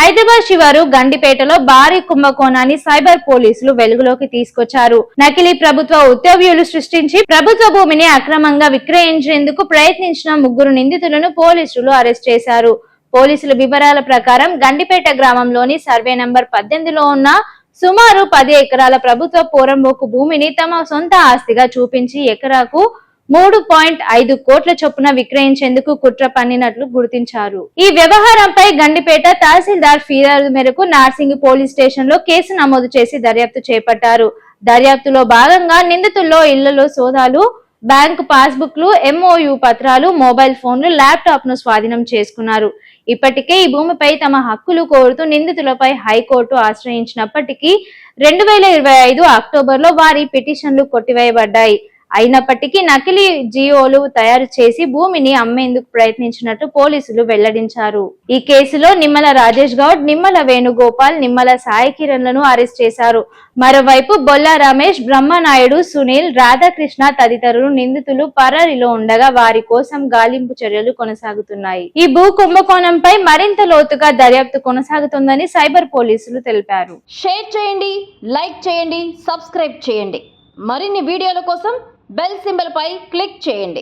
హైదరాబాద్ శివారు గండిపేటలో భారీ కుంభకోణాన్ని సైబర్ పోలీసులు వెలుగులోకి తీసుకొచ్చారు. నకిలీ ప్రభుత్వ ఉత్తర్వులు సృష్టించి ప్రభుత్వ భూమిని అక్రమంగా విక్రయించేందుకు ప్రయత్నించిన 3 నిందితులను పోలీసులు అరెస్ట్ చేశారు. పోలీసుల వివరాల ప్రకారం గండిపేట గ్రామంలోని సర్వే నంబర్ 18లో ఉన్న సుమారు 10 ఎకరాల ప్రభుత్వ పోరంబోకు భూమిని తమ సొంత ఆస్తిగా చూపించి ఎకరాకు 3.5 కోట్ల చొప్పున విక్రయించేందుకు కుట్ర పన్నినట్లు గుర్తించారు. ఈ వ్యవహారంపై గండిపేట తహసీల్దార్ ఫిర్యాదు మేరకు నార్సింగ్ పోలీస్ స్టేషన్ లో కేసు నమోదు చేసి దర్యాప్తు చేపట్టారు. దర్యాప్తులో భాగంగా నిందితుల్లో ఇళ్లలో సోదాలు, బ్యాంకు పాస్బుక్లు, MOU పత్రాలు, మొబైల్ ఫోన్లు, ల్యాప్టాప్ ను స్వాధీనం చేసుకున్నారు. ఇప్పటికే ఈ భూమిపై తమ హక్కులు కోరుతూ నిందితులపై హైకోర్టు ఆశ్రయించినప్పటికీ 2025 అక్టోబర్లో వారి పిటిషన్లు కొట్టివేయబడ్డాయి. అయినప్పటికీ నకిలీ జియోలు తయారు చేసి భూమిని అమ్మేందుకు ప్రయత్నించినట్టు పోలీసులు వెల్లడించారు. ఈ కేసులో నిమ్మల రాజేష్ గౌడ్, నిమ్మల వేణుగోపాల్, నిమ్మల సాయి కిరణ్లను అరెస్ట్ చేశారు. మరోవైపు బొల్లా రమేష్, బ్రహ్మనాయుడు, సునీల్, రాధాకృష్ణ తదితరులు నిందితులు పరారీలో ఉండగా వారి కోసం గాలింపు చర్యలు కొనసాగుతున్నాయి. ఈ భూ కుంభకోణంపై మరింత లోతుగా దర్యాప్తు కొనసాగుతుందని సైబర్ పోలీసులు తెలిపారు. షేర్ చేయండి, లైక్ చేయండి, సబ్స్క్రైబ్ చేయండి. మరిన్ని వీడియోల కోసం బెల్ సింబల్ పై క్లిక్ చేయండి.